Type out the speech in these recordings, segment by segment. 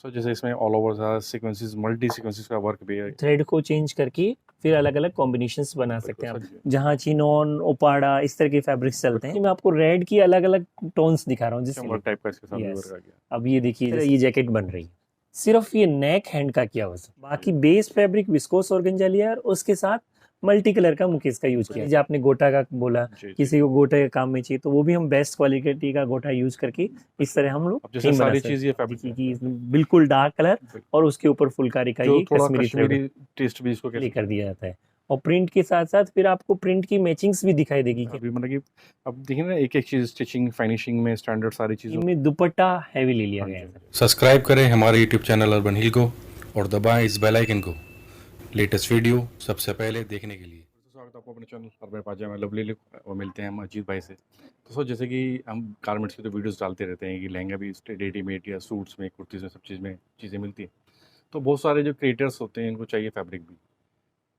सो जैसे इसमें all over sequences multi sequences का वर्क भी है। थ्रेड को चेंज करके फिर अलग अलग कॉम्बिनेशंस बना सकते हैं आप, बिल्कुल सर जहाँ चिनॉन, ओपाड़ा इस तरह के फैब्रिक्स चलते हैं। मैं आपको रेड की अलग अलग टोन्स दिखा रहा हूँ जी, जिससे वर्क टाइप का इसके साथ भी वर्क यस, आ गया। अब ये देखिए ये जैकेट बन रही है, सिर्फ ये नेक हैंड का किया हुआ है। बाकी बेस फैब्रिक विस्कोस ऑर्गेंजा लिया और उसके साथ मल्टी कलर का मुकेश का यूज किया। जैसे आपने गोटा का बोला, जी जी। किसी को गोटे के काम में चाहिए तो वो भी हम बेस्ट क्वालिटी का गोटा यूज करके इस तरह हम लोग अब जैसे थीम बना सारी सकते चीज़ ये हैं। फैब्रिक देखिए कि इसमें बिल्कुल डार्क कलर और उसके ऊपर फुलकारी का जो ये थोड़ा कश्मीरी थ्रेड कश्मीरी टेस्ट भी इसको कह प्ले सकते कर दिया जाता है। और प्रिंट के साथ साथ फिर आपको प्रिंट की मैचिंग्स भी दिखाई देगी हैं। कि अभी मतलब कि अब देखिए ना, एक एक चीज़ स्टिचिंग फिनिशिंग में स्टैंडर्ड सारी चीज़ों। इनमें दुपट्टा हैवी ले लिया हाँ गया जी। है। सब्सक्राइब करें हमारे यूट्यूब चैनल अर्बन हिल को और दबाएं इस बेल आइकन को लेटेस्ट वीडियो सबसे पहले देखने के लिए। स्वागत है आपको अपने चैनल अर्बन पाजामा लवली लुक और मिलते हैं हम अजीत भाई से। तो सर जैसे कि हम गारमेंट्स की तो वीडियोस डालते रहते हैं कि लहंगा भी रेडीमेड या सूट्स में, कुर्तीज़ में, सब चीज़ में चीज़ें मिलती हैं। तो बहुत सारे जो क्रिएटर्स होते हैं इनको चाहिए फैब्रिक भी।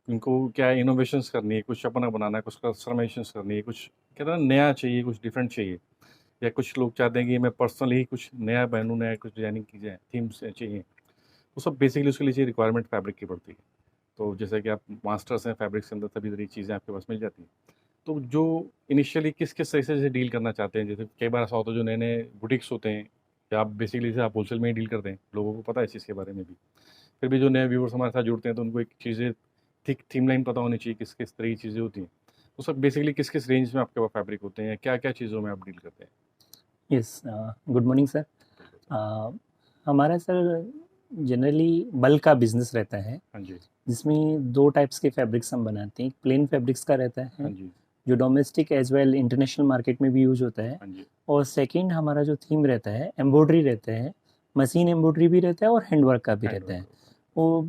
इनको क्या है, इनोवेशंस करनी है, कुछ अपना बनाना है, कुछ कस्टमाइजेशंस करनी है, कुछ कहते हैं ना नया चाहिए, कुछ डिफरेंट चाहिए। या कुछ लोग चाहते हैं कि मैं पर्सनली कुछ नया पहनूँ, नया कुछ डिजाइनिंग की जाए, थीम्स चाहिए। वो सब बेसिकली उसके लिए रिक्वायरमेंट फैब्रिक की पड़ती है। तो जैसे कि आप मास्टर्स हैं फैब्रिक्स के अंदर, तभी तरह की चीज़ें आपके पास मिल जाती हैं। तो जो इनिशियली किस किस तरीके से डील करना चाहते हैं, जैसे कई बार ऐसा होता है जो नए नए बुटीक्स होते हैं, या आप बेसिकली से आप होलसेल में ही डील करते हैं, लोगों को पता है इस चीज़ के बारे में भी। फिर भी जो नए व्यूवर्स हमारे साथ जुड़ते हैं तो उनको एक चीज़ें थिक थीम लाइन पता होनी चाहिए, किस किस तरह की चीज़ें होती हैं। तो सब बेसिकली किस किस रेंज में आपके पास फैब्रिक होते हैं, क्या क्या चीज़ों में आप डील करते हैं? Yes, good morning sir. हमारा सर जनरली बल्क का बिजनेस रहता है, हाँ जी। जिसमें दो टाइप्स के फैब्रिक्स हम बनाते हैं। एक प्लेन फैब्रिक्स का रहता हाँ है जी। जो domestic as well international market में भी यूज होता है। हाँ जी। और सेकंड हमारा जो थीम रहता है एम्ब्रॉयडरी रहता है, मशीन एम्ब्रॉयडरी भी रहता है और हैंडवर्क का भी रहता है। वो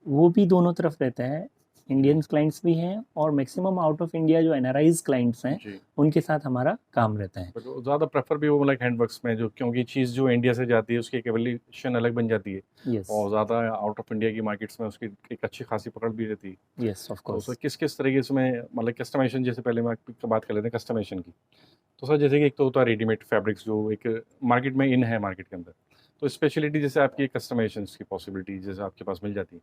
वो भी दोनों तरफ रहता है। इंडियन क्लाइंट्स भी हैं और मैक्सिमम आउट ऑफ इंडिया जो एनआरआईज क्लाइंट्स हैं जी। उनके साथ हमारा काम रहता है। बट ज़्यादा प्रेफर भी वो लाइक हैंडवर्क्स में, जो क्योंकि चीज़ जो इंडिया से जाती है उसकी एक एवोल्यूशन अलग बन जाती है। यस और ज़्यादा आउट ऑफ इंडिया की मार्केट्स में उसकी एक अच्छी खासी पकड़ भी रहती है। यस ऑफ तो सर कोर्स। किस किस तरीके से मैं मतलब कस्टमाइजेशन, जैसे पहले मैं बात कर लेते हैं कस्टमाइजेशन की। तो सर जैसे कि एक तो होता है रेडीमेड फैब्रिक्स जो एक मार्केट में इन है मार्केट के अंदर। तो स्पेशलिटी जैसे आपकी कस्टमाइजेशन की पॉसिबिलिटी जैसे आपके पास मिल जाती है,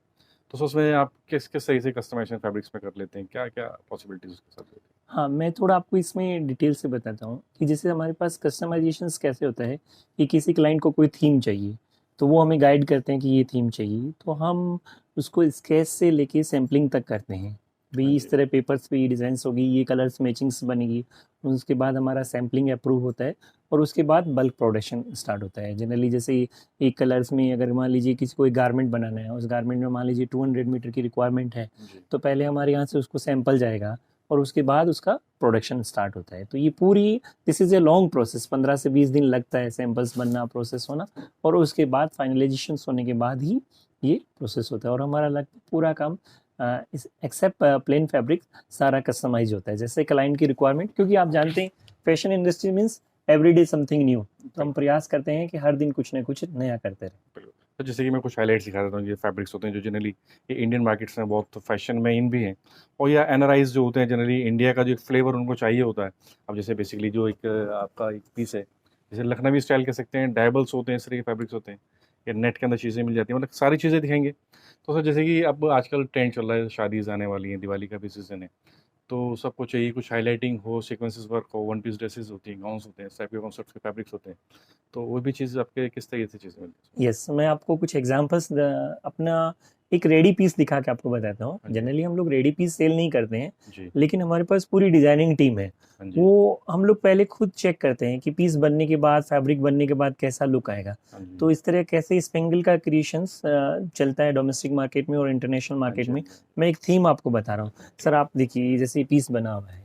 तो सर उसमें आप किस किस सही से कस्टमाइजेशन फैब्रिक्स में कर लेते हैं, क्या क्या पॉसिबिलिटीज उसके साथ होती हाँ, मैं थोड़ा आपको इसमें डिटेल से बताता हूँ कि जैसे हमारे पास कस्टमाइजेशंस कैसे होता है कि किसी क्लाइंट को कोई थीम चाहिए तो वो हमें गाइड करते हैं कि ये थीम चाहिए, तो हम उसको स्केच से लेके सैम्पलिंग तक करते हैं। हाँ भाई इस जी। तरह पेपर्स पे ये डिज़ाइंस होगी, ये कलर्स मैचिंग्स बनेगी। उसके बाद हमारा सैम्पलिंग अप्रूव होता है और उसके बाद बल्क प्रोडक्शन स्टार्ट होता है। जनरली जैसे एक कलर्स में अगर मान लीजिए किसी को एक गारमेंट बनाना है, उस गारमेंट में मान लीजिए 200 मीटर की रिक्वायरमेंट है, जी। तो पहले हमारे यहाँ से उसको सैंपल जाएगा और उसके बाद उसका प्रोडक्शन स्टार्ट होता है। तो ये पूरी this is a long process, 15 से 20 दिन लगता है सैंपल्स बनना, प्रोसेस होना, और उसके बाद फाइनलाइजेशन होने के बाद ही ये प्रोसेस होता है। और हमारा लगभग पूरा काम एक्सेप्ट प्लेन फैब्रिक सारा कस्टमाइज होता है जैसे क्लाइंट की रिक्वायरमेंट, क्योंकि आप जानते हैं fashion industry means everyday something new. तो हम प्रयास करते हैं कि हर दिन कुछ ना कुछ नया करते रहें। बिल्कुल। तो जैसे कि मैं कुछ हाइलाइट्स दिखा देता हूँ, ये फैब्रिक्स होते हैं जो जनरली ये इंडियन मार्केट्स में बहुत फैशन में इन भी हैं, और या एनआरआईज जो होते हैं जनरली इंडिया का जो एक फ्लेवर उनको चाहिए होता है। अब जैसे बेसिकली जो एक आपका एक पीस है, जैसे लखनवी स्टाइल कह सकते हैं, डायबल्स होते हैं, इस तरह के फैब्रिक्स होते हैं, या नेट के अंदर चीज़ें मिल जाती हैं, मतलब सारी चीज़ें दिखाएंगे। तो सर जैसे कि अब आजकल ट्रेंड चल रहा है, शादीज आने वाली हैं, दिवाली का भी सीजन है, तो सबको चाहिए कुछ हाइलाइटिंग हो, सीक्वेंसेस वर्क हो, वन पीस ड्रेसेस होती हैं, गाउन्स होते हैं, इस टाइप के कॉन्सेप्ट के फैब्रिक्स होते हैं। तो वो भी चीज़ आपके किस तरीके से चीज़ें मिलती हैं? यस, मैं आपको कुछ एग्जांपल्स अपना एक रेडी पीस दिखा के आपको बताता हूँ। हाँ जी। जनरली हम लोग रेडी पीस सेल नहीं करते हैं, जी। लेकिन हमारे पास पूरी डिजाइनिंग टीम है। हाँ जी। वो हम लोग पहले खुद चेक करते हैं कि पीस बनने के बाद, फैब्रिक बनने के बाद कैसा लुक आएगा। हाँ जी। तो इस तरह कैसे स्पेंगल का क्रिएशंस चलता है डोमेस्टिक मार्केट में और इंटरनेशनल हाँ मार्केट जी। में। मैं एक थीम आपको बता रहा हूँ सर, आप देखिए जैसे पीस बना हुआ है,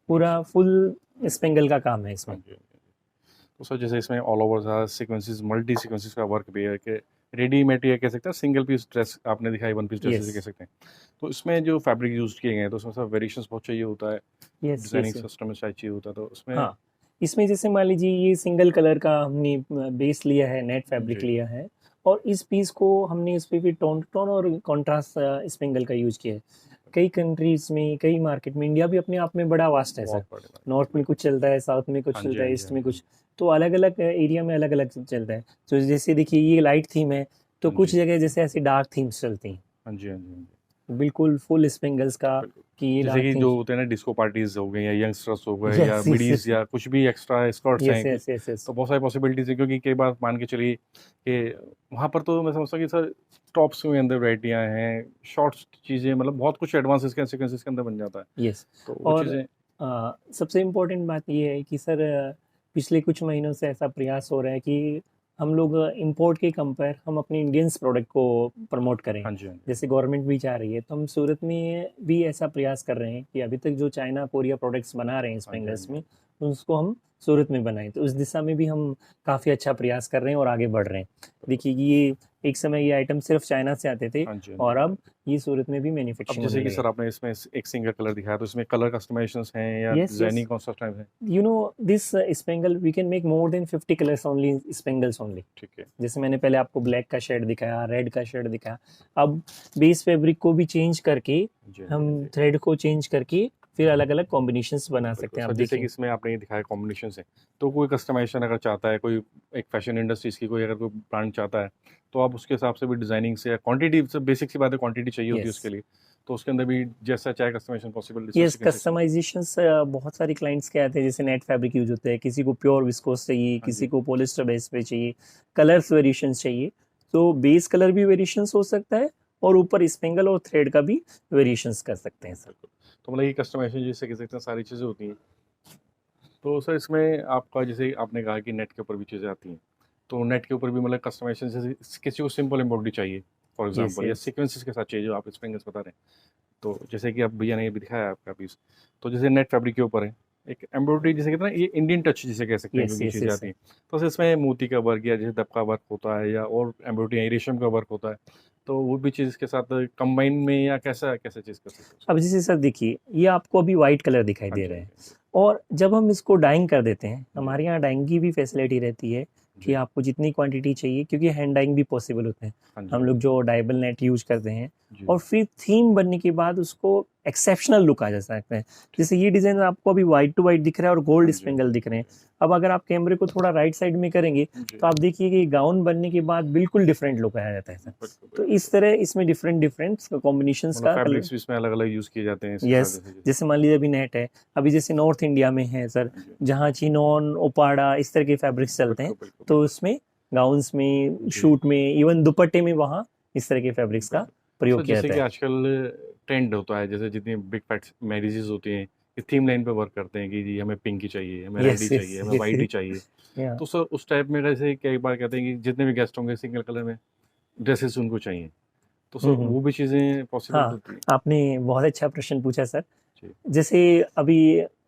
पूरा फुल स्पेंगल का काम है हाँ इसमें। जी। हाँ जी। तो सर जैसे इसमें all over sequences, multi sequences का वर्क भी है कि रेडीमेड या कह सकते हैं, सिंगल पीस ड्रेस आपने दिखाई, वन पीस ड्रेसेस कह यस सकते हैं। तो इसमें जो फैब्रिक यूज किए गए हैं तो उसमें सब वेरिएशंस बहुत चाहिए होता है, यस डिजाइनिंग यस। सिस्टम में चाहिए होता है, तो उसमें। हाँ, इसमें जैसे मान लीजिए ये सिंगल कलर का हमने बेस लिया है, नेट फैब्रिक जी। लिया है, और इस पीस को हमने इस पे भी टोन टोन और कॉन्ट्रास्ट स्पेंगल का यूज किया है। कई कंट्रीज में, कई मार्केट में, इंडिया भी अपने आप में बड़ा वास्ट है सर। बहुत बड़े नॉर्थ में कुछ चलता है, साउथ में कुछ हाँ जी। चलता हाँ है, जी। ईस्ट हाँ में जी। कुछ, तो अलग अलग एरिया में अलग अलग चलता है। तो जैसे देखिए ये लाइट थीम है, तो हाँ कुछ जी। जगह जैसे ऐसी डार्क थीम्स चलती हैं, हाँ जी, हाँ जी, हाँ जी। बिल्कुल फुल स्पेंगल्स का, बिल्कुल। कि ये जैसे डार्क कि जो थीम्स। होते हैं ना डिस्को पार्टीज़ हो गई या यंगस्टर्स हो गए या यस यस मिडीज़ यस या कुछ भी एक्स्ट्रा स्कर्ट्स यस हैं कि यस यस यस। तो बहुत सारी पॉसिबिलिटीज़ है क्योंकि कई बार मान के चलिए कि वहाँ पर तो मैं समझता हूँ कि सर टॉप्स में अंदर वैराइटियाँ हैं, शॉर्ट्स चीज़ें मतलब बहुत कुछ एडवांस इसके सीक्वेंसेस के अंदर बन जाता है। यस। तो वो और चीज़ें सबसे इम्पोर्टेंट बात ये है कि सर पिछले कुछ महीनों से ऐसा प्रयास हो रहा है कि हम लोग इंपोर्ट के कंपेयर हम अपने इंडियंस प्रोडक्ट को प्रमोट करें। हाँ जी, हाँ जी। जैसे गवर्नमेंट भी चाह रही है, तो हम सूरत में भी ऐसा प्रयास कर रहे हैं कि अभी तक जो चाइना कोरिया प्रोडक्ट्स बना रहे हैं हाँ जी, हाँ स्पेंगल्स जी। में, उसको हम सूरत में बनाएं। तो उस दिशा में भी हम काफ़ी अच्छा प्रयास कर रहे हैं और आगे बढ़ रहे हैं। देखिए कि ये एक समय ये आइटम सिर्फ चाइना से आते थे हाँ जी, हाँ और जी। अब ये सूरत में भी अब मैन्युफैक्चरिंग जैसे होने कि लगे। सर आपने इसमें एक सिंगल कलर दिखाया तो इसमें कलर कस्टमाइजेशंस हैं या यस यस, डिज़ाइनिंग कॉन्सेप्ट हैं? you know this spangle we can make more than 50 colors only in spangles only। ठीक है। जैसे मैंने पहले आपको ब्लैक का शेड दिखाया, रेड का शेड दिखाया, अब बेस फैब्रिक को भी चेंज करके जी, हाँ जी, हम हाँ जी। थ्रेड को चेंज करके फिर अलग अलग कॉम्बिनेशंस बना सकते बिल्कुल हैं। सर, आप जैसे कि देखिए इसमें आपने ये दिखाया कॉम्बिनेशन है, तो कोई कस्टमाइज़ेशन अगर चाहता है, कोई एक फैशन इंडस्ट्रीज़ की कोई अगर कोई ब्रांड चाहता है, तो आप उसके हिसाब से भी डिज़ाइनिंग से या क्वांटिटी से बेसिक सी बात है क्वांटिटी चाहिए होती है यस उसके लिए, तो उसके अंदर भी जैसा चाहे कस्टमाइज़ेशन पॉसिबल यस, स्पेसिफिकेशन चाहिए। कस्टमाइजेशंस बहुत सारे क्लाइंट्स के आते हैं। जैसे नेट फैब्रिक यूज होता है, किसी को प्योर विस्कोस चाहिए, हाँ किसी जी, को पॉलिस्टर बेस पे चाहिए, कलर्स वेरिएशंस चाहिए, तो बेस कलर भी वेरिएशंस हो सकता है और ऊपर स्पेंगल और थ्रेड का भी वेरिएशंस कर सकते हैं सर। बिल्कुल। तो मतलब ये कस्टमाइज़ेशन जिसे कह सकते हैं सारी चीज़ें होती हैं। तो सर इसमें आपका जैसे आपने कहा कि नेट के ऊपर भी चीज़ें आती हैं, तो नेट के ऊपर भी मतलब कस्टमाइज़ेशन जैसे किसी को सिंपल एम्ब्रॉयडरी चाहिए फॉर यस एग्ज़ाम्पल या यस सीक्वेंसेस के साथ चाहिए जो आप स्प्रिंगल्स बता रहे हैं। तो जैसे कि अब भैया ने ये भी दिखाया आपका पीस, तो जैसे नेट फैब्रिक के ऊपर है, एक एम्ब्रॉयडरी जिसे कहते हैं ना ये इंडियन टच जिसे कह सकते हैं यस क्योंकि यस चीज़ें यस आती सर। हैं। तो सर इसमें मोती का वर्क या जैसे दबका वर्क होता है या और एम्ब्रॉयडरी या रेशम का वर्क होता है, तो वो भी चीज़ के साथ कंबाइन में या कैसा कैसा चीज़ कर सकते हैं उसको? अब जैसे सर देखिए, ये आपको अभी वाइट कलर दिखाई हाँ दे जी, रहा हाँ है, जी, हाँ जी। और जब हम इसको डाइंग कर देते हैं, जी, हमारे यहाँ डाइंग की भी फैसिलिटी रहती है कि जी। आपको जितनी क्वांटिटी चाहिए, क्योंकि हैंड डाइंग भी पॉसिबल होते हैं। हाँ जी, हम हाँ लोग जी। जो डाइबल नेट यूज करते हैं, जी, और फिर थीम बनने के बाद उसको एक्सेप्शनल लुक आ जा सकता है। ठीक जैसे है। ये डिजाइन आपको अभी वाइट टू वाइट दिख रहा है और हाँ गोल्ड जी, हाँ जी, स्पेंगल हाँ दिख रहे हैं। जी, अब अगर आप कैमरे को थोड़ा राइट साइड में करेंगे, हाँ जी। तो आप देखिए कि गाउन बनने के बाद बिल्कुल डिफरेंट लुक आ जाता है सर। बिल्कुल, तो बिल्कुल, इस तरह इसमें डिफरेंट डिफरेंट कॉम्बिनेशंस मतलब का कलर। फैब्रिक्स भी इसमें अलग-अलग यूज़ किए जाते हैं इसके साथ यस, जैसे-जैसे जैसे मान लीजिए अभी नेट है, अभी जैसे नॉर्थ इंडिया में है सर, हाँ जी। जहाँ चिनॉन, ओपाड़ा इस तरह के फैब्रिक्स चलते हैं, बिल्कुल, बिल्कुल, तो बिल्कुल। उसमें गाउन्स में, जी, शूट में, इवन दुपट्टे में वहाँ इस तरह के फैब्रिक्स का बिल्कुल। तो सर प्रयोग किया जैसे जाता कि है। आजकल ट्रेंड होता है, जैसे जितनी बिग फैट्स मैरिजेज़ होती हैं, ये थीम लाइन पे वर्क करते हैं कि जी हमें पिंक ही चाहिए, हमें रेड ही यस यस चाहिए, हमें यस व्हाइट ही चाहिए। या तो सर उस टाइप में जैसे कई बार कहते हैं कि जितने भी गेस्ट होंगे सिंगल कलर में ड्रेसेस उनको चाहिए। तो सर हम्म, वो भी चीज़ें पॉसिबल हाँ, होती हैं? आपने बहुत अच्छा प्रश्न पूछा सर। जी। जैसे अभी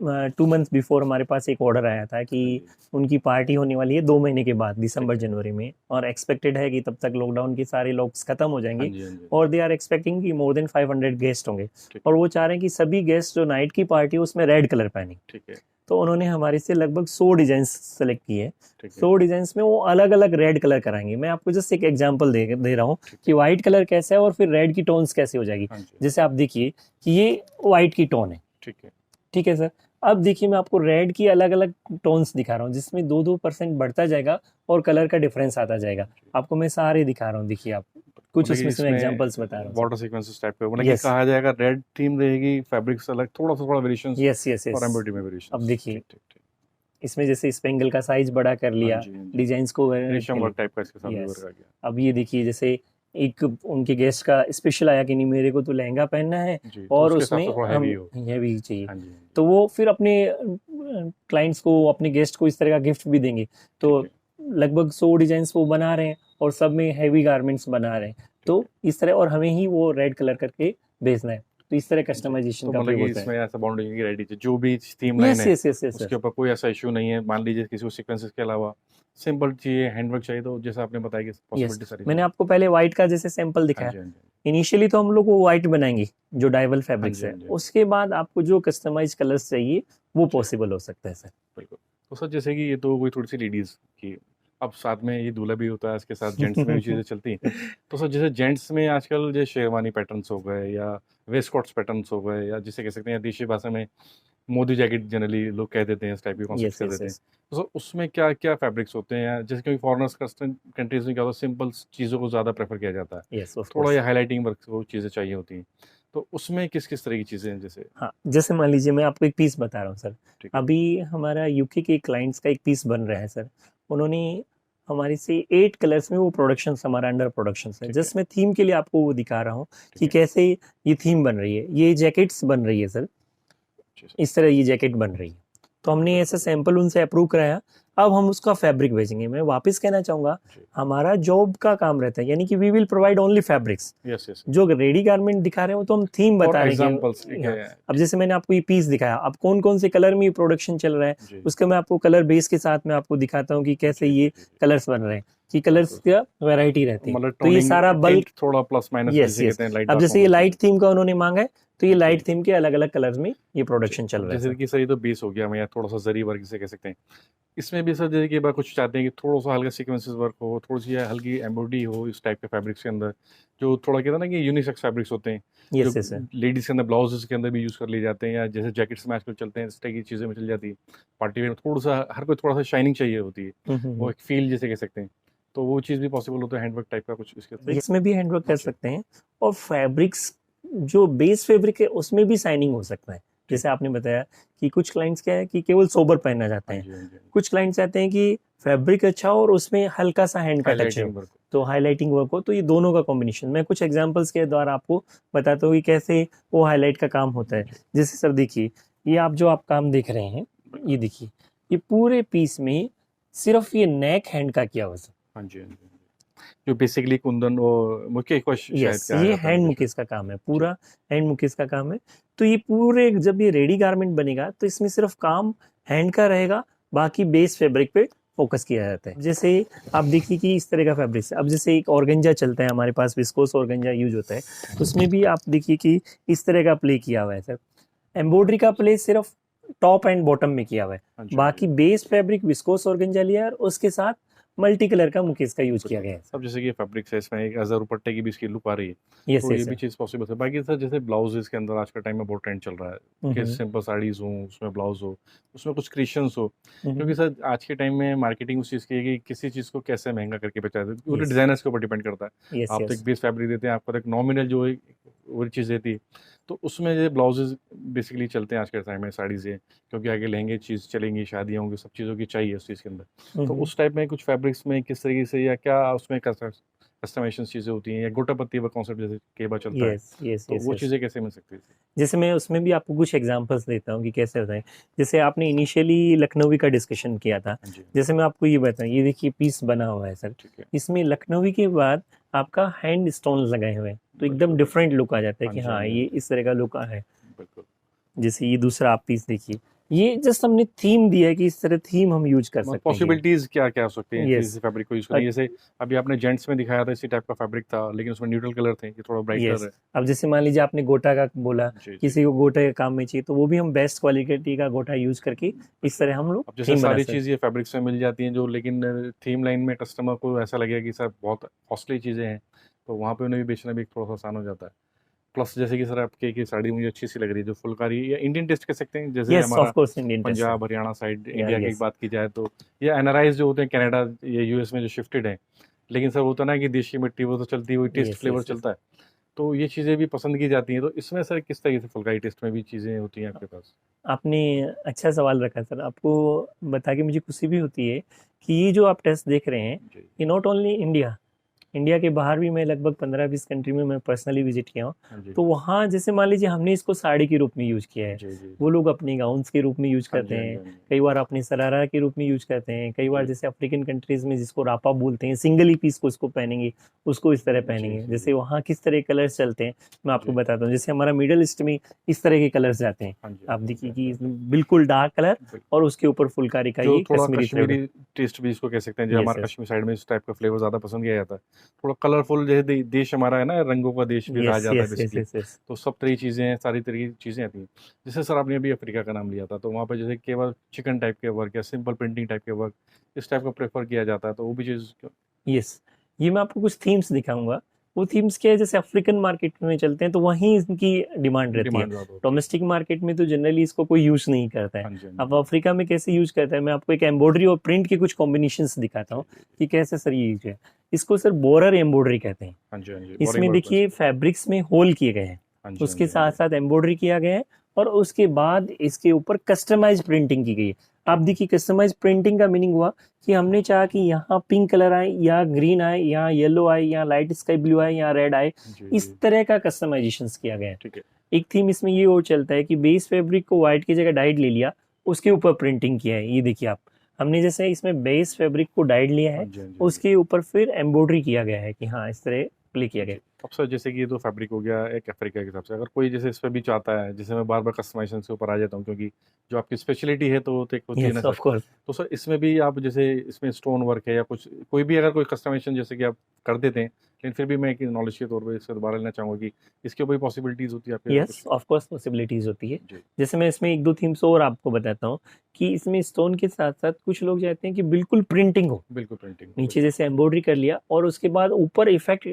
2 मंथ बिफोर हमारे पास एक ऑर्डर आया था कि हाँ जी। उनकी पार्टी होने वाली है 2 महीने के बाद, ठीक दिसंबर है। जनवरी में, और एक्सपेक्टेड है कि तब तक लॉकडाउन के सारे लॉक्स खत्म हो हाँ जाएंगे, जी, हाँ जी, हाँ और जी। दे आर एक्सपेक्टिंग कि मोर देन 500 गेस्ट होंगे, ठीक और है, वो चाह रहे हैं कि सभी गेस्ट जो नाइट की पार्टी है उसमें रेड कलर पहने। ठीक है, तो उन्होंने हमारे से लगभग 100 डिजाइन सेलेक्ट किए। ठीक है, 100 डिजाइन में वो अलग अलग रेड कलर कराएंगे। मैं आपको जस्ट एक एग्जांपल दे रहा हूँ ठीक कि है। व्हाइट कलर कैसा है और फिर रेड की टोन्स कैसे हो जाएगी। हाँ जी, जैसे आप देखिए कि ये व्हाइट की टोन है, ठीक है। ठीक है सर। अब देखिए मैं आपको रेड की अलग अलग टोन्स दिखा रहा हूँ, जिसमें 2-2% बढ़ता जाएगा और कलर का डिफरेंस आता जाएगा। जी। आपको मैं सारे दिखा रहा हूँ, देखिए आप कुछ मतलब कि उसमें से मैं इसमें एग्जांपल्स बता रहा हूँ सर। बॉर्डर सीक्वेंसेस टाइप का मतलब कि यस कहा जाएगा रेड थीम रहेगी, फैब्रिक्स अलग, थोड़ा-सा वेरिएशंस यस यस और यस। एम्ब्रॉयडरी में अब वेरिएशंस। देखिए ठीक, ठीक, ठीक। इसमें जैसे स्पेंगल का साइज बड़ा कर हाँ लिया, जी, हाँ जी। डिजाइन को रेशम के लिए। वर्क टाइप का इसके साथ भी वर्क यस, आ गया। अब ये देखिए जैसे एक उनके गेस्ट का स्पेशल आया कि नहीं मेरे को तो लहंगा पहनना है जी, तो और उसके हिसाब उसमें से थोड़ा हम हैवी हो। हैवी चाहिए, हाँ जी, हाँ जी। तो वो फिर अपने क्लाइंट्स को, अपने गेस्ट को इस तरह का गिफ्ट भी देंगे। तो ठीक है, लगभग 100 डिजाइन्स वो बना रहे हैं और सब में हैवी गारमेंट्स बना रहे हैं। ठीक तो है। इस तरह, और हमें ही वो रेड कलर करके भेजना है, तो इस तरह जी, कस्टमाइजेशन तो का मतलब प्रयोग कि होता है। इसमें ऐसा बाउंड है कि रेडी जो भी थीम लाइन यस है, यस यस यस उसके यस। ऊपर कोई ऐसा इश्यू नहीं है। मान लीजिए किसी को सीक्वेंसेस के अलावा सिंपल चाहिए, हैंडवर्क चाहिए, तो जैसा आपने बताया कि यस, पॉसिबिलिटी सारी मैंने चीज़ें। आपको पहले व्हाइट का जैसे सैंपल हाँ दिखाया। जी, हाँ जी। इनिशियली तो हम लोग वो व्हाइट बनाएंगे जो डाइबल हाँ फैब्रिक्स जी, है, हाँ जी, हाँ जी। उसके बाद आपको जो कस्टमाइज कलर्स चाहिए वो जी, पॉसिबल हो सकता है सर। बिल्कुल। तो सर जैसे कि ये तो कोई थोड़ी-सी लेडीज़ की, अब साथ में ये दूल्हा भी होता है, इसके साथ जेंट्स में भी चीज़ें चलती हैं। तो सर जैसे जेंट्स में आजकल जैसे शेरवानी पैटर्न्स हो गए या वेस्ट कोट्स पैटर्न्स हो गए या जिसे कह सकते हैं या देशी भाषा में मोदी जैकेट जनरली लोग कह देते हैं, इस टाइप के कॉन्सेप्ट यस कर यस देते हैं। यस तो उसमें क्या क्या फैब्रिक्स होते हैं, जैसे क्योंकि फॉरेनर्स कंट्रीज में क्या होता है, सिंपल चीज़ों को ज़्यादा प्रेफर किया जाता है, यस ऑफ थोड़ा कोर्स। ये हाईलाइटिंग वर्क वो चीज़ें चाहिए होती हैं। तो उसमें किस किस तरह की चीज़ें हैं जैसे? हाँ, जैसे मान लीजिए मैं आपको एक पीस बता रहा हूँ सर। ठीक है। अभी हमारा यूके के क्लाइंट्स का एक पीस बन रहा है सर। उन्होंने हमारे से 8 कलर्स में वो प्रोडक्शन हमारा अंडर प्रोडक्शन है। ठीक है। जस्ट मैं थीम के लिए आपको वो दिखा रहा हूँ ठीक कि है। कैसे ये थीम बन रही है। ये जैकेट्स बन रही है सर, अच्छे से। इस तरह ये जैकेट बन रही है। तो हमने ऐसा सैंपल उनसे अप्रूव कराया। अब हम उसका फैब्रिक भेजेंगे। मैं वापस कहना चाहूंगा, जी। हमारा जॉब का काम रहता है, यानी कि we will provide only fabrics. Yes yes. जो रेडी गारमेंट दिखा रहे हो तो हम थीम और बता रहे एग्जांपल्स हैं। है। हाँ, अब जैसे मैंने आपको ये पीस दिखाया, अब कौन कौन से कलर में ये प्रोडक्शन चल रहा है, जी उसका मैं आपको कलर बेस के साथ में आपको दिखाता हूँ कि कैसे जी ये जी जी। कलर्स बन रहे हैं, कि कलर्स का वैरायटी रहती है। मतलब तो ये टोनिंग सारा बल्क, टिंट थोड़ा प्लस माइनस यस जिसे यस। कहते हैं, लाइट अब डार्क जैसे ये लाइट कॉम्बिनेशन। थीम का उन्होंने मांगा है, तो ये जी लाइट थीम के अलग अलग कलर्स में ये जी। प्रोडक्शन चल अब रहा है जैसे सर। कि सर ये तो बेस हो गया, मैं थोड़ा सा जरी वर्क जिसे कह सकते हैं। इसमें भी सर जैसे कि बार कुछ चाहते हैं कि थोड़ा सा हल्का सीक्वेंसेस वर्क हो, थोड़ी सी हल्की एम्ब्रॉयडरी हो इस टाइप के फैब्रिक्स के अंदर, जो थोड़ा कहते हैं ना कि यूनिसेक्स फैब्रिक्स होते हैं, जो यस यस सर। लेडीज के अंदर ब्लाउजेस के अंदर भी यूज़ कर लिए जाते हैं, या जैसे जैकेट्स में आजकल चलते हैं इस टाइप की चीज़ें में चल जाती है। पार्टी वेयर में थोड़ा सा हर कोई थोड़ा सा शाइनिंग चाहिए होती है, वो एक फील जिसे कह सकते हैं। तो वो चीज़ भी पॉसिबल होता है, हैंडवर्क टाइप का कुछ इसके अंदर। इसमें भी हैंडवर्क कर अच्छा। सकते हैं। और फैब्रिक्स, जो बेस फैब्रिक है उसमें भी शाइनिंग हो सकता है। ठीक जैसे है। आपने बताया कि कुछ क्लाइंट्स क्या है कि केवल सोबर पहनना चाहते हाँ हैं, जी हाँ जी हाँ जी। कुछ क्लाइंट्स चाहते हैं कि फैब्रिक अच्छा हो और उसमें हल्का सा हैंड का टच हो, हाईलाइटिंग वर्क। तो हाईलाइटिंग वर्क हो। तो ये दोनों का कॉम्बिनेशन मैं कुछ एग्जांपल्स के द्वारा आपको बताता हूँ कि कैसे वो हाईलाइट का काम होता है। जी। जैसे सर देखिए, ये आप जो आप काम देख रहे हैं, ये देखिए, ये पूरे पीस में सिर्फ ये नेक हैंड का किया हुआ है। हाँ जी हाँ जी हाँ जी। जो बेसिकली कुंदन वो मुख्य को शायद यस, क्या ये जाता है हैंड मुकेश। मुकेश का काम है, जी। पूरा हैंड मुकेश का काम है। तो ये पूरे जब ये रेडी गारमेंट बनेगा तो इसमें सिर्फ काम हैंड का रहेगा, बाकी बेस फैब्रिक पे फोकस किया जाता है। जैसे आप देखिए कि इस तरह का फैब्रिक है। अब जैसे एक ऑर्गेंजा चलता है हमारे पास, विस्कोस ऑर्गेंजा यूज होता है, तो उसमें भी आप देखिए कि इस तरह का प्ले किया हुआ है सर। एम्ब्रॉयडरी का प्ले सिर्फ टॉप एंड बॉटम में किया हुआ है, हाँ जी हाँ जी। बाकी बेस फैब्रिक विस्कोस ऑर्गेंजा लिया है और उसके साथ मल्टी कलर का मुकेश का यूज किया बिल्कुल। गया है। अब जैसे कि फैब्रिक्स है, इसमें एक अज़र दुपट्टे की भी इसकी लुक आ रही है, यस तो ये यस भी सर। चीज़ पॉसिबल है। बाकी सर जैसे ब्लाउजेज़ के अंदर आज के टाइम में बहुत ट्रेंड चल रहा है कि सिंपल साड़ीज़ हों, उसमें ब्लाउज़ हो, उसमें कुछ क्रिएशंस हो। क्योंकि सर आज के टाइम में मार्केटिंग उस चीज़ की है कि किसी चीज़ को कैसे महँगा करके बेचा जाए, पूरे यस डिज़ाइनर्स के ऊपर डिपेंड करता है। यस आप तो यस। एक बेस फैब्रिक देते हैं, आपको तो एक नॉमिनल जो है वो चीज़ देती है। तो उसमें ये ब्लाउजेज़ बेसिकली चलते हैं आज के टाइम में, साड़ीज़ हैं, क्योंकि आगे लहंगे चीज़ चलेंगी, शादियाँ होंगी, सब चीज़ों की चाहिए उस चीज़ के अंदर। तो उस टाइप में कुछ फैब्रिक्स में किस तरीके से या क्या उसमें कस्टमाइजेशन चीज़ें होती हैं, या गोटा पत्ती का कॉन्सेप्ट जैसे कई बार चलता है, यस यस तो यस वो यस। चीज़ें कैसे मिल सकती है? जैसे मैं उसमें भी आपको कुछ एग्जांपल्स देता हूँ कि कैसे होता है। जैसे आपने इनिशियली लखनवी का डिस्कशन किया था, हाँ जी। जैसे मैं आपको ये बताऊँ, ये देखिए पीस बना हुआ है सर। ठीक है। इसमें लखनवी के बाद आपका हैंड स्टोन लगाए हुए हैं, तो एकदम बिल्कुल। डिफरेंट लुक आ जाता है हाँ कि जी हाँ हाँ जी हाँ ये जी। इस तरह का लुक है। बिल्कुल। जैसे ये दूसरा आप पीस देखिए, ये जस्ट हमने थीम दिया है कि इस तरह थीम हम यूज कर सकते हैं। पॉसिबिलिटीज़ क्या-क्या हो सकती हैं यस इस फैब्रिक को यूज़ करने की? जैसे अभी आपने जेंट्स में दिखाया था, इसी टाइप का फैब्रिक था, लेकिन उसमें न्यूट्रल कलर थे, ये थोड़ा ब्राइटर यस। है। अब जैसे मान लीजिए आपने गोटा का बोला, जी, जी। किसी को गोटे के काम में चाहिए, तो वो भी हम बेस्ट क्वालिटी का गोटा यूज करके इस तरह हम लोग अब जैसे थीम बना सारी सकते चीज़ ये फैब्रिक्स में मिल जाती हैं जो, लेकिन थीम लाइन में कस्टमर को ऐसा लगेगा कि सर बहुत कॉस्टली चीज़ें हैं, तो वहाँ पे उन्हें भी बेचना भी थोड़ा-सा आसान हो जाता है। प्लस जैसे कि सर आपके की साड़ी मुझे अच्छी सी लग रही है, जो फुलकारी या इंडियन टेस्ट कह सकते हैं, हैं। जैसे यस हमारा ऑफ कोर्स इंडियन टेस्ट है। पंजाब, हरियाणा साइड या इंडिया की यस। बात की जाए तो, या एनआरआईज़ जो होते हैं कनाडा या यूएस में जो शिफ्टेड हैं, लेकिन सर होता है ना कि देशी मिट्टी वो तो चलती है, वही test yes flavour yes yes. चलता है। तो ये चीज़ें भी पसंद की जाती हैं, तो इसमें सर किस तरीके से फुलकारी टेस्ट में भी चीज़ें होती हैं आपके पास? आपने अच्छा सवाल रखा सर। आपको बता के मुझे खुशी भी होती है कि ये जो आप टेस्ट देख रहे हैं, जी। ये नॉट ओनली इंडिया, इंडिया के बाहर भी मैं लगभग 15-20 कंट्री में मैं पर्सनली विजिट किया हूँ। हाँ जी। तो वहाँ जैसे मान लीजिए हमने इसको साड़ी के रूप में यूज किया है, जी, जी, वो जी। लोग अपने गाउन्स के रूप में यूज हाँ करते जी, हाँ जी, हैं, हाँ जी। कई बार अपने सरारा के रूप में यूज करते हैं, कई बार जी। जैसे अफ्रीकन कंट्रीज में जिसको रापा बोलते हैं, सिंगल ही पीस को इसको पहनेंगे, उसको इस तरह जी, पहनेंगे। जी, जैसे जी। वहाँ किस तरह कलर्स चलते हैं मैं आपको जी। बताता हूँ। जैसे हमारा मिडल ईस्ट में इस तरह के कलर्स जाते हैं, हाँ जी, आप हाँ जी, देखिए हाँ कि जी। बिल्कुल डार्क कलर बिल्कुल। और उसके ऊपर फुलकारी का जो ये थोड़ा कश्मीरी थ्रेड। कश्मीरी टेस्ट भी इसको कह सकते हैं, जो यस हमारा यस कश्मीर साइड में इस टाइप का फ्लेवर ज़्यादा पसंद किया जाता है। थोड़ा कलरफुल जैसे देश हमारा है ना, रंगों का देश भी कहा यस जाता है yes yes basically. Yes yes. तो सब तरह की चीज़ें हैं, सारी तरह की चीज़ें आती हैं। जैसे सर आपने अभी अफ्रीका का नाम लिया था, तो वहाँ पे जैसे केवल चिकन टाइप के वर्क या सिंपल प्रिंटिंग टाइप के वर्क, इस टाइप का प्रेफ़र किया जाता है, तो वो भी चीज़ यस, ये मैं आपको कुछ थीम्स दिखाऊंगा। वो थीम्स क्या है, जैसे अफ्रीकन मार्केट में चलते हैं तो वहीं इनकी डिमांड रहती है। डिमांड ज़्यादा होती है। डोमेस्टिक मार्केट में तो जनरली इसको कोई यूज नहीं करता है। हाँ जी, हाँ अब जी। अफ्रीका में कैसे यूज करता है, मैं आपको एक एम्ब्रॉयडरी और प्रिंट के कुछ कॉम्बिनेशंस दिखाता हूँ कि कैसे सर ये यूज है। इसको सर बोरर एम्ब्रॉयडरी कहते हैं। हाँ जी, हाँ जी। इसमें बोरिंग देखिए वर्क फैब्रिक्स में होल किए गए हैं, हाँ जी, हाँ उसके जी, हाँ साथ जी। साथ एम्ब्रॉयडरी किया गया है, और उसके बाद इसके ऊपर कस्टमाइज प्रिंटिंग की गई है। आप देखिए कस्टमाइज प्रिंटिंग का मीनिंग हुआ कि हमने चाहा कि यहाँ पिंक कलर आए, या ग्रीन आए, यहाँ येलो आए, यहाँ लाइट स्काई ब्लू आए, यहाँ रेड आए, जी, इस जी। तरह का कस्टमाइजेशन किया गया है। ठीक है। एक थीम इसमें ये और चलता है कि बेस फैब्रिक को व्हाइट की जगह डाइड ले लिया, उसके ऊपर प्रिंटिंग किया है। ये देखिए आप, हमने जैसे इसमें बेस फैब्रिक को डाइड लिया हाँ है, जी, हाँ जी, हाँ जी। उसके ऊपर फिर एम्ब्रॉयडरी किया गया है कि हाँ इस तरह प्ले किया गया जी। अब सर जैसे कि ये तो फैब्रिक हो गया एक अफ्रीका के हिसाब से, अगर कोई जैसे इस पे भी चाहता है, जैसे मैं बार-बार कस्टमाइज़ेशन से ऊपर आ जाता हूँ क्योंकि जो आपकी स्पेशलिटी है तो वो तो एक होती है। है ना यस सर। Of course. तो सर इसमें भी आप जैसे इसमें स्टोन वर्क है या कुछ कोई भी अगर कोई कस्टमाइज़ेशन जैसे कि आप कर देते हैं, लेकिन फिर भी मैं एक नॉलेज के तौर पे इससे दोबारा लेना चाहूँगा कि इसके ऊपर भी पॉसिबिलिटीज़ होती है आपके अगर यस कुछ? ऑफ कोर्स पॉसिबिलिटीज होती है। जी। जैसे मैं इसमें एक दो थीम्स और आपको बताता हूँ कि इसमें स्टोन के साथ साथ कुछ लोग चाहते हैं कि बिल्कुल प्रिंटिंग हो, बिल्कुल प्रिंटिंग, नीचे बिल्कुल। जैसे एम्ब्रॉयडरी कर लिया और उसके बाद ऊपर इफेक्ट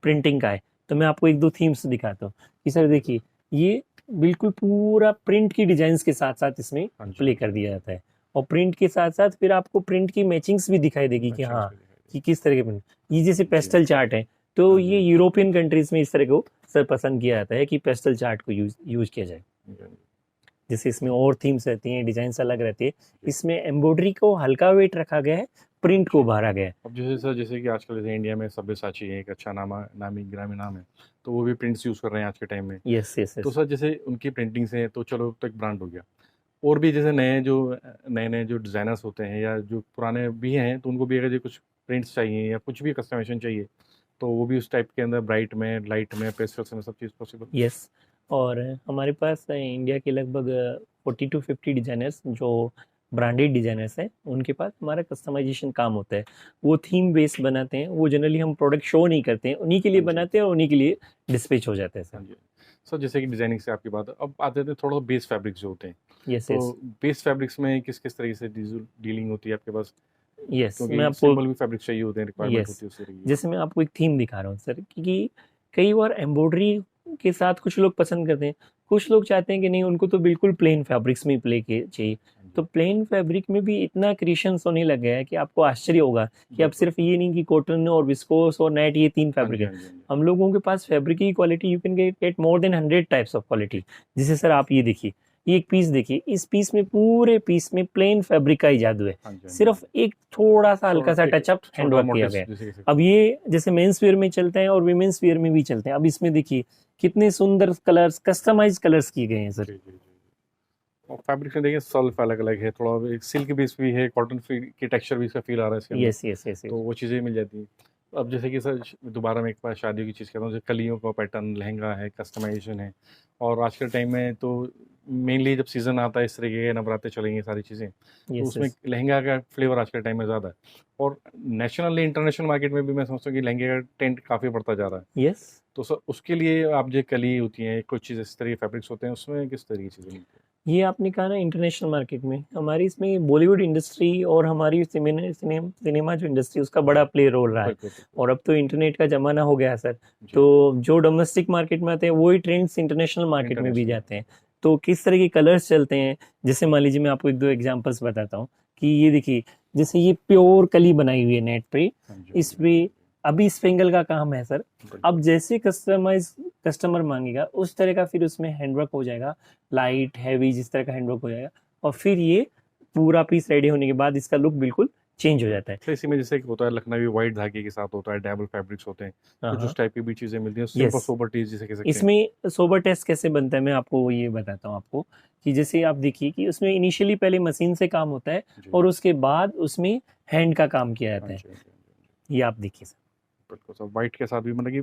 प्रिंटिंग का है। तो मैं आपको एक दो थीम्स दिखाता हूँ कि सर देखिए ये बिल्कुल पूरा प्रिंट की डिजाइन के साथ साथ इसमें हाँ जी, प्ले हाँ कर जी। दिया जाता है, और प्रिंट के साथ साथ फिर आपको प्रिंट की मैचिंग्स भी दिखाई देगी कि मैचिंग्स हाँ भी दिखाई कि किस तरह के प्रिंट। ये जैसे जी। पेस्टल चार्ट है, तो हाँ जी, ये हाँ जी। यूरोपियन कंट्रीज में इस तरह को सर पसंद किया जाता है कि पेस्टल चार्ट को यूज किया जाए। हाँ जी, हाँ जी। जैसे इसमें और थीम्स रहती हैं, डिजाइन अलग रहती है, जी। इसमें एम्ब्रॉयडरी को हल्का वेट रखा गया है, प्रिंट को जी। उभारा गया है। अब जैसे सर जैसे कि आजकल जैसे इंडिया में सब्यसाची है, एक अच्छा नामी गिरामी नाम है, तो वो भी प्रिंट्स यूज़ कर रहे हैं आज के टाइम में। यस यस तो यस। सर जैसे उनकी प्रिंटिंग्स हैं तो चलो तो एक ब्रांड हो गया। और भी जैसे नए-नए जो डिज़ाइनर्स होते हैं या जो पुराने भी हैं, तो उनको भी अगर ये कुछ प्रिंट्स चाहिए या कुछ भी कस्टमाइज़ेशन चाहिए, तो वो भी उस टाइप के अंदर ब्राइट में, लाइट में, पेस्टल्स में सब चीज़ पॉसिबल? यस, और हमारे पास इंडिया के लगभग 40 टू 50 डिजाइनर्स जो ब्रांडेड डिजाइनर्स हैं, उनके पास हमारा कस्टमाइजेशन काम होता है। वो थीम बेस बनाते हैं, वो जनरली हम प्रोडक्ट शो नहीं करते हैं, उन्हीं के लिए हाँ जी। बनाते हैं और उन्हीं के लिए डिस्पैच हो जाता है हाँ सर। जी। सर जैसे कि डिज़ाइनिंग से आपकी बात है, अब आते थे थोड़ा बेस फैब्रिक्स जो होते हैं, यस तो यस बेस फैब्रिक्स में किस-किस तरीके से डीलिंग होती है आपके पास? यस। मैं क्योंकि आपको सिंपल भी फैब्रिक चाहिए होते हैं, रिक्वायरमेंट यस, होती है उस तरीके की। जैसे मैं आपको एक थीम दिखा रहा हूँ सर, क्योंकि कई बार एम्ब्रॉयडरी के साथ कुछ लोग पसंद करते हैं, कुछ लोग चाहते हैं कि नहीं उनको तो बिल्कुल प्लेन फैब्रिक्स में प्ले के चाहिए। हाँ तो जी। प्लेन फैब्रिक में भी इतना क्रिएशंस होने लग गया है कि आपको आश्चर्य होगा कि अब बिल्कुल। सिर्फ ये नहीं कि कॉटन और विस्कोस और नेट ये तीन हाँ फैब्रिक जी, है। हाँ जी, हाँ जी। हम लोगों के पास फैब्रिक की quality you can get more than 100 types of quality. जैसे सर आप ये देखिए, ये एक पीस देखिए, इस पीस में पूरे पीस में प्लेन फैब्रिक का ही जादू है, हाँ जी, हाँ जी, हाँ सिर्फ जी। एक थोड़ा सा हल्का सा एक टचअप छोटा हैंडवर्क किया मोटिव्स गया है। जिसे कह सकते अब हैं। ये जैसे मेंस वेयर में चलते हैं और विमेंस वेयर में भी चलते हैं। अब इसमें देखिए कितने सुंदर कलर्स, कस्टमाइज कलर्स किए गए हैं सर। जी, जी, जी। और फैब्रिक में देखिए सेल्फ अलग-अलग है, थोड़ा एक सिल्क बेस भी है, कॉटन फी की टेक्सचर भी इसका फ़ील आ रहा है इसके अंदर, यस यस यस तो यस। वो चीज़ें मिल जाती हैं। अब जैसे कि सर दोबारा मैं एक बार शादियों की चीज़ कहता हूँ, जैसे कलियों का पैटर्न, लहंगा है, कस्टमाइज़ेशन है और आज के टाइम में तो मेनली जब सीज़न आता है इस तरीके के नवरात्रे चलेंगे सारी चीज़ें, तो यस उसमें यस लहंगा का फ्लेवर आज के टाइम में ज़्यादा है और नेशनली इंटरनेशनल मार्केट में भी मैं समझता हूँ कि लहंगे का ट्रेंड काफ़ी बढ़ता जा रहा है। यस। तो सर उसके लिए आप जो कली होती हैं, कुछ चीज़ इस तरह के फैब्रिक्स होते हैं, उसमें किस तरह की चीज़ें मिलती हैं? ये आपने कहा ना इंटरनेशनल मार्केट में, हमारी इसमें बॉलीवुड इंडस्ट्री और हमारी सिनेमा जो इंडस्ट्री उसका बड़ा प्ले रोल रहा है। बिल्कुल, बिल्कुल। और अब तो इंटरनेट का जमाना हो गया है सर, जी, तो जो डोमेस्टिक मार्केट में आते हैं वही ट्रेंड्स इंटरनेशनल मार्केट में भी इंटरनेशनल। जाते हैं। तो किस तरह के कलर्स चलते हैं, जैसे मान लीजिए मैं आपको एक दो एग्जांपल्स बताता हूँ कि ये देखिए, जैसे ये प्योर कली बनाई हुई है नेट पे, हाँ जी, हाँ जी, इस पे अभी स्पेंगल का काम है सर। बिल्कुल। अब जैसे कस्टमर मांगेगा उस तरह का फिर उसमें हैंडवर्क हो जाएगा, लाइट हैवी जिस तरह का हैंडवर्क हो जाएगा, और फिर ये पूरा पीस रेडी होने के बाद इसका लुक बिल्कुल चेंज हो जाता है। तो इसी में जैसे एक होता है लखनवी व्हाइट धागे के साथ होता है, डबल फैब्रिक्स होते हैं, हाँ कुछ हाँ। उस टाइप की भी चीज़ें मिलती हैं, सिंपल यस, सोबर टीज जिसे कह सकते हैं। इसमें सोबर टेस्ट कैसे बनता है मैं आपको ये बताता हूँ आपको, कि जैसे आप देखिए कि उसमें इनिशियली पहले मशीन से काम होता है जी, और जी। उसके बाद उसमें हैंड का काम किया हाँ जाता है। जी, हाँ जी, हाँ जी, हाँ जी। ये आप देखिए सर। बिल्कुल सर, व्हाइट के साथ भी मतलब कि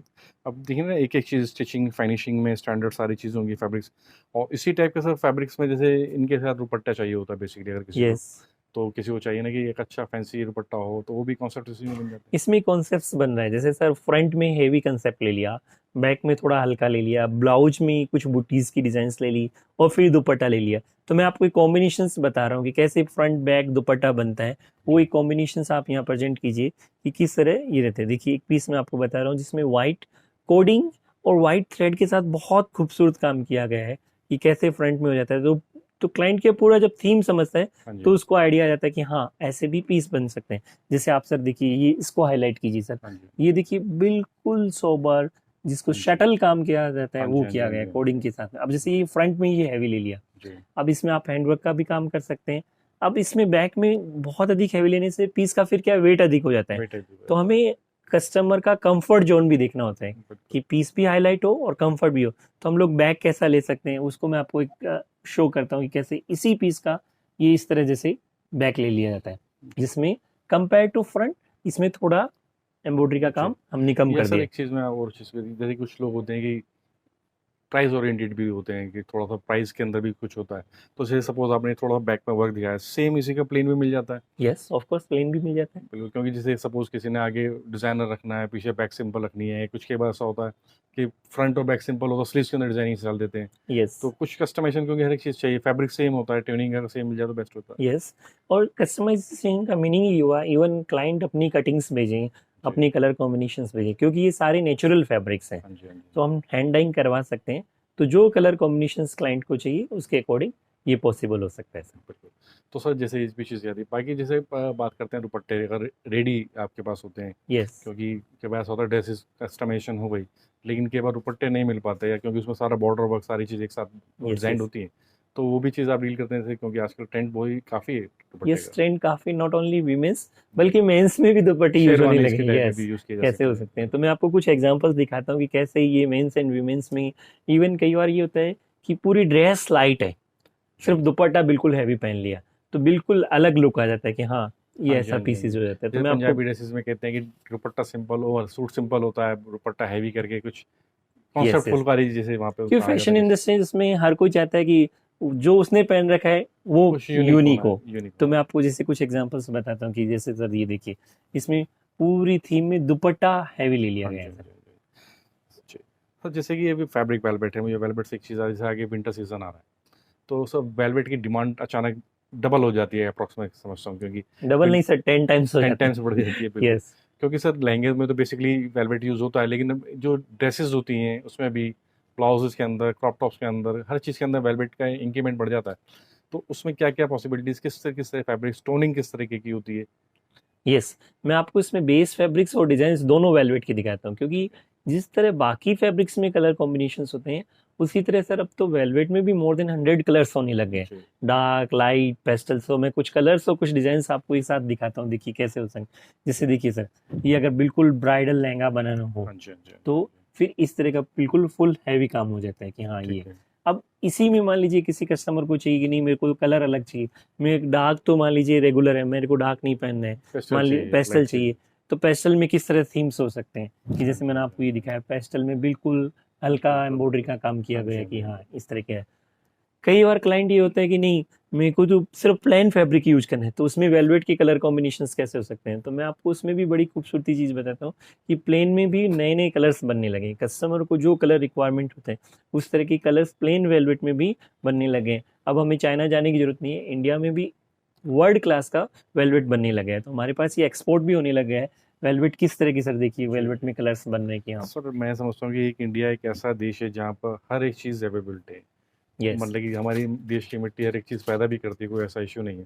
अब देखिए ना एक-एक चीज़ स्टिचिंग, फिनिशिंग में स्टैंडर्ड सारी चीज़ें होंगी फैब्रिक्स और इसी टाइप के सर फैब्रिक्स में जैसे इनके साथ दुपट्टा चाहिए होता है बेसिकली अगर किसी को, यस तो किसी को चाहिए ना कि एक अच्छा फैंसी दुपट्टा हो, तो वो भी कॉन्सेप्ट इसी में बन जाता इसमें कॉन्सेप्ट्स बन रहा है, जैसे सर फ्रंट में हेवी कंसेप्ट ले लिया, बैक में थोड़ा हल्का ले लिया, ब्लाउज में कुछ बूटीज की डिजाइन्स ले ली, और फिर दुपट्टा ले लिया। तो मैं आपको एक कॉम्बिनेशंस बता रहा हूँ कि कैसे फ्रंट बैक दुपट्टा बनता है, वो एक कॉम्बिनेशंस आप यहाँ प्रेजेंट कीजिए कि किस तरह ये रहते हैं। देखिए एक पीस मैं आपको बता रहा हूँ जिसमें व्हाइट कोडिंग और व्हाइट थ्रेड के साथ बहुत खूबसूरत काम किया गया है कि कैसे फ्रंट में हो जाता है। तो क्लाइंट के पूरा जब थीम समझता है हाँ जी। तो उसको आइडिया आ जाता है कि हाँ ऐसे भी पीस बन सकते हैं। जैसे आप सर देखिए, ये इसको हाईलाइट कीजिए सर, हाँ जी। ये देखिए बिल्कुल सोबर, जिसको हाँ जी। शटल काम किया जाता है हाँ जी, वो हाँ जी, किया हाँ गया है जी। कोडिंग के साथ में। अब जैसे ये फ्रंट में ये हैवी ले लिया, जी। अब इसमें आप हैंडवर्क का भी काम कर सकते हैं। अब इसमें बैक में बहुत अधिक हैवी लेने से पीस का फिर क्या वेट अधिक हो जाता है। वेट है जी, तो हमें कस्टमर का कंफर्ट जोन भी देखना होता है बिल्कुल। कि पीस भी हाईलाइट हो और कंफर्ट भी हो। तो हम लोग बैक कैसा ले सकते हैं उसको मैं आपको एक शो करता हूँ कि कैसे इसी पीस का ये इस तरह जैसे बैक ले लिया जाता है, जिसमें कंपेयर टू फ्रंट इसमें थोड़ा एम्ब्रॉयडरी का काम हमने कम या कर सर दिया। एक चीज़ मैं और चीज़ जैसे कुछ लोग होते हैं कि प्राइस ओरिएंटेड भी होते हैं कि थोड़ा सा प्राइस के अंदर भी कुछ होता है। तो जैसे सपोज आपने थोड़ा बैक में वर्क दिखाया, सेम इसी का प्लेन भी मिल जाता है। यस ऑफ कोर्स प्लेन भी मिल जाता है। बिल्कुल, क्योंकि जैसे सपोज किसी ने आगे डिज़ाइनर रखना है, पीछे बैक सिंपल रखनी है, कुछ के बाद ऐसा होता है कि फ्रंट और बैक सिंपल हो तो स्लीव्स के अंदर डिजाइनिंग डाल देते हैं। यस तो कुछ कस्टमाइजेशन, क्योंकि हर एक चीज़ चाहिए, फैब्रिक सेम होता है, ट्यूनिंग अगर सेम मिल जाए तो बेस्ट होता है। यस और कस्टमाइजेशन का मीनिंग ये हुआ, इवन क्लाइंट अपनी कटिंग्स भेजें, अपनी कलर कॉम्बिनेशंस भेजें, क्योंकि ये सारे नेचुरल फैब्रिक्स हैं हाँ जी, हाँ जी। तो हम हैंड डाइंग करवा सकते हैं। तो जो कलर कॉम्बिनेशंस क्लाइंट को चाहिए उसके अकॉर्डिंग ये पॉसिबल हो सकता है सर। बिल्कुल। तो सर जैसे इस भी चीज़ याद है, बाकी जैसे बात करते हैं दुपट्टे अगर रेडी आपके पास होते हैं, यस क्योंकि कई बार ऐसा होता है ड्रेसेस कस्टमाइजेशन हो गई, लेकिन कई बार दुपट्टे नहीं मिल पाते, या क्योंकि उसमें सारा बॉर्डर वर्क सारी चीज़ एक साथ यस डिजाइन यस होती है, तो वो भी चीज़ आप डील करते हैं जैसे, क्योंकि आजकल ट्रेंड वही काफ़ी है दुपट्टे यस का। ट्रेंड काफी नॉट ओनली वीमेंस बल्कि मेंस में भी दुपट्टे यूज होने शेरवानीज लगे के हैं। टाइप में यस भी यूज़ किए जा कैसे हो सकते हैं, तो मैं आपको कुछ एग्जांपल्स दिखाता हूँ कि कैसे ये मेंस एंड वीमेंस में इवन कई बार ये होता है कि पूरी ड्रेस लाइट है, सिर्फ दुपट्टा बिल्कुल हैवी पहन लिया तो बिल्कुल अलग लुक आ जाता है कि हाँ ये हाँ जी, ऐसा हाँ जी, हाँ पीसेज जी। हो जाता है। तो जैसे मैं आपको पंजाबी ड्रेसेस में कहते हैं कि दुपट्टा सिंपल हो और सूट सिंपल होता है, दुपट्टा हैवी करके कुछ यस कॉन्सेप्ट यस फुलकारी जैसे वहाँ पे क्योंकि कहा जाता फैशन है कि इंडस्ट्री में हर कोई चाहता है कि जो उसने पहन रखा है वो कुछ यूनिक यूनिक होना है, हो। यूनिक तो होना मैं है। आपको जैसे कुछ एग्जांपल्स बताता हूँ कि जैसे सर ये देखिए, इसमें पूरी थीम में दुपट्टा हैवी ले लिया हाँ गया जी, है हाँ सर। जी, हाँ जी। जी। तो जैसे कि अभी फैब्रिक वेलवेट है, मुझे वेलवेट से एक चीज़ आ जैसे आगे विंटर सीजन आ रहा है, तो सब वेलवेट की डिमांड अचानक डबल हो जाती है अप्रॉक्सीमेट समझता हूँ, क्योंकि डबल नहीं सर 10 टाइम्स हो 10 जाता टाइम्स बढ़ जाती है है। बिल्कुल। यस क्योंकि सर लहंगे में तो बेसिकली वेलवेट यूज़ होता है, लेकिन अब जो ड्रेसेस होती हैं उसमें भी ब्लाउजेस के अंदर, क्रॉप टॉप्स के अंदर, हर चीज़ के अंदर वेलवेट का इंक्रीमेंट बढ़ जाता है। तो उसमें क्या क्या पॉसिबिलिटीज़, किस तरह फैब्रिक टोनिंग किस तरीके की होती है? यस मैं आपको इसमें बेस फैब्रिक्स और डिजाइन दोनों वेलवेट की दिखाता हूँ, क्योंकि जिस तरह बाकी फैब्रिक्स में कलर कॉम्बिनेशंस होते हैं उसी तरह सर अब तो वेलवेट में भी मोर देन 100 कलर्स होने लगे हैं, जी। Dark light pastel. सो मैं कुछ कलर्स और कुछ डिजाइन आपको एक साथ दिखाता हूँ, देखिए कैसे हो सकते। जैसे देखिए सर, ये अगर बिल्कुल ब्राइडल लहंगा बनाना हो हाँ जी, हाँ जी, हाँ जी। तो फिर इस तरह का बिल्कुल फुल हैवी काम हो जाता है कि हाँ ये। ठीक है। अब इसी में मान लीजिए किसी कस्टमर को चाहिए कि नहीं मेरे को कलर अलग चाहिए, मेरे डार्क तो मान लीजिए रेगुलर है, मेरे को डार्क नहीं पहनना है, पेस्टल मान लीजिए चाहिए, पेस्टल लाइट चाहिए। चाहिए। तो पेस्टल में किस तरह थीम्स हो सकते हैं कि जैसे मैंने आपको ये दिखाया, पेस्टल में बिल्कुल हल्का एम्ब्रॉयडरी का काम किया हाँ गया जी, है हाँ कि जी। हाँ इस तरह का है। कई बार क्लाइंट ये होता है कि नहीं मेरे को तो सिर्फ प्लेन फैब्रिक यूज करना है, तो उसमें वेलवेट के कलर कॉम्बिनेशंस कैसे हो सकते हैं। तो मैं आपको उसमें भी बड़ी खूबसूरती चीज बताता हूँ कि प्लेन में भी नए नए कलर्स बनने लगे हैं। कस्टमर को जो कलर रिक्वायरमेंट होते हैं उस तरह के कलर्स प्लेन वेलवेट में भी बनने लगे हैं। अब हमें चाइना जाने की जरूरत नहीं है, इंडिया में भी वर्ल्ड क्लास का वेलवेट बनने लगा है। तो हमारे पास ये एक्सपोर्ट भी होने लगा है। वेलवेट किस तरह की सर देखिए, वेलवेट में कलर्स बन रहे हैं कि हाँ। सर मैं समझता हूँ कि इंडिया एक ऐसा देश है जहाँ पर हर एक चीज़ अवेलेबिलिटी है। यस मतलब कि हमारी देश की मिट्टी हर एक चीज़ पैदा भी करती है, कोई ऐसा इशू नहीं है।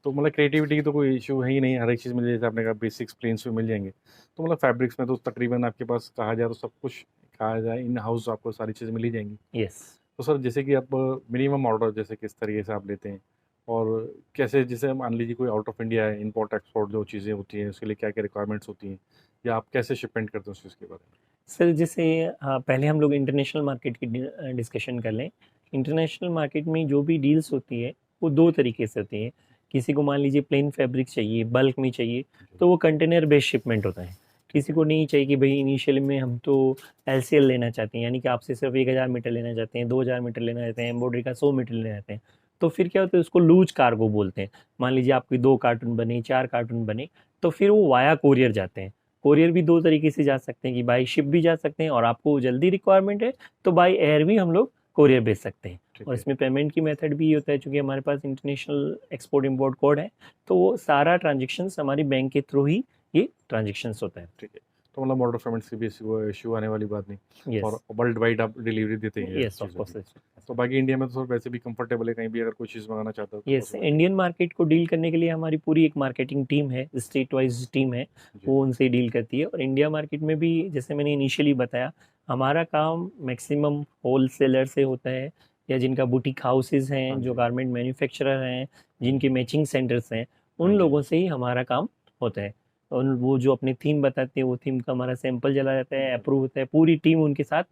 तो मतलब क्रिएटिविटी की तो कोई इशू है ही नहीं, हर एक चीज़ मिल जाए, जैसे आपने कहा बेसिक्स प्लेन्स में मिल जाएंगे। तो मतलब फैब्रिक्स में तो तकरीबन आपके पास कहा जाए तो सब कुछ, कहा जाए इन हाउस आपको सारी चीज़ मिल ही जाएंगी। यस तो सर जैसे कि आप मिनिमम ऑर्डर जैसे किस तरीके से आप लेते हैं, और कैसे, जैसे मान लीजिए कोई आउट ऑफ इंडिया है, इंपोर्ट एक्सपोर्ट जो चीज़ें होती हैं उसके लिए क्या क्या रिक्वायरमेंट्स होती हैं, या आप कैसे शिपमेंट करते हैं उस चीज़ के बारे में? सर जैसे पहले हम लोग इंटरनेशनल मार्केट की डिस्कशन कर लें। इंटरनेशनल मार्केट में जो भी डील्स होती है वो दो तरीके से होती है। किसी को मान लीजिए प्लेन फैब्रिक चाहिए, बल्क में चाहिए, तो वो कंटेनर बेस्ड शिपमेंट होता है। किसी को नहीं चाहिए कि भाई इनिशियल में हम तो LCL लेना चाहते हैं, यानी कि आपसे सिर्फ 1000 मीटर लेना चाहते हैं, 2000 मीटर लेना चाहते हैं, एम्ब्रॉयडरी का 100 मीटर लेना चाहते हैं, तो फिर क्या होता है, उसको लूज कार्गो बोलते हैं। मान लीजिए आपकी 2 कार्टून बने, 4 कार्टून बने, तो फिर वो वाया कोरियर जाते हैं। कोरियर भी 2 तरीके से जा सकते हैं कि बाई शिप भी जा सकते हैं, और आपको जल्दी रिक्वायरमेंट है तो बाई एयर भी हम लोग कोरियर भेज सकते हैं। ठीक और है। इसमें पेमेंट की मेथड भी ये होता है, चूंकि हमारे पास इंटरनेशनल एक्सपोर्ट इंपोर्ट कोड है, तो वो सारा ट्रांजेक्शन्स हमारी बैंक के थ्रू ही ये ट्रांजेक्शन्स होता है। ठीक है। तो मतलब मोड ऑफ पेमेंट्स की भी इश्यू आने वाली बात नहीं, और यस, वर्ल्ड वाइड आप डिलीवरी देते हैं यस, ऑफ चीज़ों की। कोर्स। तो बाकी इंडिया में तो सर वैसे भी कंफर्टेबल है, कहीं भी अगर कोई चीज़ मंगाना चाहता है तो यस, पॉसिबल है। इंडियन मार्केट को डील करने के लिए हमारी पूरी एक मार्केटिंग टीम है, स्टेट वाइज टीम है, जी। वो उनसे डील करती है। और इंडिया मार्केट में भी जैसे मैंने इनिशियली बताया, हमारा काम मैक्सिमम होलसेलर से होता है, या जिनका बुटीक हाउसेज हैं, हाँ जो जी। गारमेंट मैन्युफैक्चरर हैं, जिनके मैचिंग सेंटर्स हैं, हाँ उन जी। लोगों से ही हमारा काम होता है। और वो जो अपनी थीम बताते हैं, वो थीम का हमारा सैंपल चला जाता है, अप्रूव होता है, पूरी टीम उनके साथ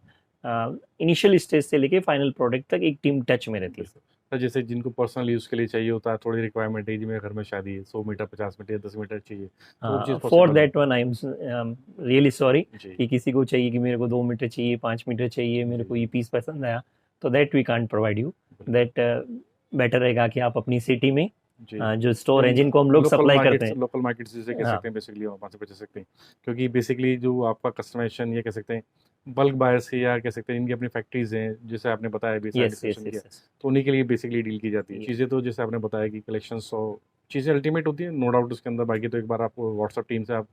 इनिशियल स्टेज से लेके फाइनल प्रोडक्ट तक एक टीम टच में रहती है। बिल्कुल। तो जैसे जिनको पर्सनल यूज़ के लिए चाहिए होता है, थोड़ी रिक्वायरमेंट है कि मेरे घर में शादी है, 100 मीटर, 50 मीटर या 10 मीटर चाहिए, तो वो चीज़ फॉर पॉसिबल है? That one I am really sorry जी, कि किसी को चाहिए कि मेरे को 2 मीटर चाहिए, 5 मीटर चाहिए, मेरे जी, को ये पीस पसंद आया, तो that we can't provide you. बिल्कुल। दैट बेटर रहेगा कि आप अपनी सिटी में जी। जो स्टोर है, जिनको हम लोग सप्लाई करते हैं। लोकल मार्केट्स जिसे कह हाँ, सकते हैं बेसिकली, वहाँ से पहुँचा सकते हैं। क्योंकि बेसिकली जो आपका कस्टमाइज़ेशन, ये कह सकते हैं बल्क बायर्स से, या कह सकते हैं इनकी अपनी फैक्ट्रीज़ हैं, जैसे आपने बताया अभी सारा यस, यस, डिस्कशन किया, यस, यस, तो उन्हीं के लिए बेसिकली डील की जाती है। ये चीज़ें तो जैसे आपने बताया कि कलेक्शंस और चीज़ें अल्टीमेट होती हैं, नो डाउट उसके अंदर। बाकी तो एक बार आप व्हाट्सएप टीम से आप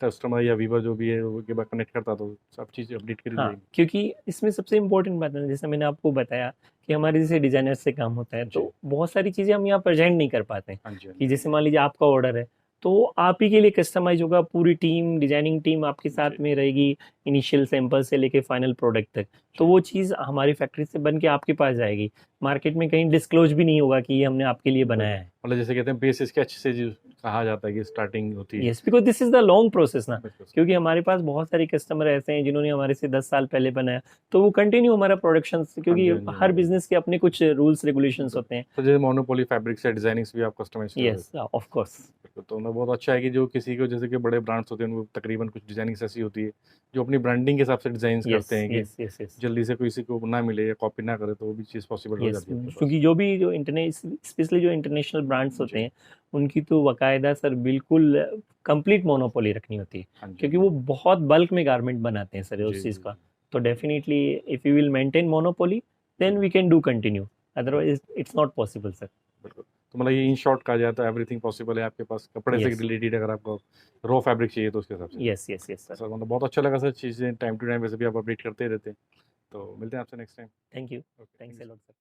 कस्टमर या वीवर जो भी है वो एक बार कनेक्ट करता, तो सब चीज़ें अपडेट करी हाँ, जाएगी। क्योंकि इसमें सबसे इम्पोर्टेंट बात है, जैसे मैंने आपको बताया कि हमारे जैसे डिजाइनर से काम होता है, जी। तो बहुत सारी चीज़ें हम यहाँ प्रेजेंट नहीं कर पाते हैं। हाँ जी, हाँ कि जी। जैसे मान लीजिए आपका ऑर्डर है, तो आप ही के लिए कस्टमाइज होगा, पूरी टीम, डिजाइनिंग टीम आपके साथ जी, में रहेगी, इनिशियल सैंपल से लेके फाइनल प्रोडक्ट तक। तो जी। वो चीज़ हमारी फैक्ट्री से बन के आपके पास जाएगी, मार्केट में कहीं डिस्क्लोज भी नहीं होगा कि ये हमने आपके लिए बनाया है। मतलब जैसे कहते हैं बेस स्केच से जो कहा जाता है कि स्टार्टिंग होती है। Yes, because this is the long process ना। बिल्कुल। क्योंकि हमारे पास बहुत सारे कस्टमर ऐसे हैं जिन्होंने हमारे से 10 साल पहले बनाया, तो वो कंटिन्यू हमारा प्रोडक्शन, हाँ क्योंकि जी, हाँ जी, हाँ हर जी। बिजनेस के अपने कुछ रूल्स रेगुलेशंस बिल्कुल। होते हैं। तो जैसे मोनोपोली फैब्रिक्स या डिजाइनिंग्स भी आप कस्टमाइज कर यस, देते ऑफ कोर्स। हैं। बिल्कुल। तो मतलब बहुत अच्छा है कि जो किसी को, जैसे कि बड़े ब्रांड्स होते हैं, उनको तकरीबन कुछ डिजाइनिंग्स ऐसी होती है जो अपनी ब्रांडिंग के हिसाब से डिजाइन यस, करते हैं कि यस, यस, यस, जल्दी से किसी को ना मिले या कॉपी ना करे, तो वो भी चीज़ पॉसिबल हो यस, जाती है आपके पास। क्योंकि जो इंटरनेशनल, स्पेशली जो इंटरनेशनल ब्रांड्स होते जी। हैं, उनकी तो बाकायदा सर बिल्कुल कंप्लीट मोनोपोली रखनी होती है। हाँ जी, हाँ क्योंकि जी। वो बहुत बल्क में गारमेंट बनाते हैं सर जी, उस जी, चीज़ का। जी। तो definitely if you will maintain monopoly, then जी, we can do continue, otherwise it's not possible sir. बिल्कुल। तो मतलब ये इन शॉर्ट कहा जाए तो एवरीथिंग पॉसिबल है आपके पास, कपड़े से यस, रिलेटेड अगर आपको रॉ फैब्रिक चाहिए तो उसके हिसाब से। यस, यस, यस तो सर। सर मतलब बहुत अच्छा लगा सर, चीज़ें टाइम टू टाइम वैसे भी आप अपडेट करते रहते हैं। तो मिलते हैं आपसे next time. Thank you. Okay, thank thanks you a sir. Lot sir.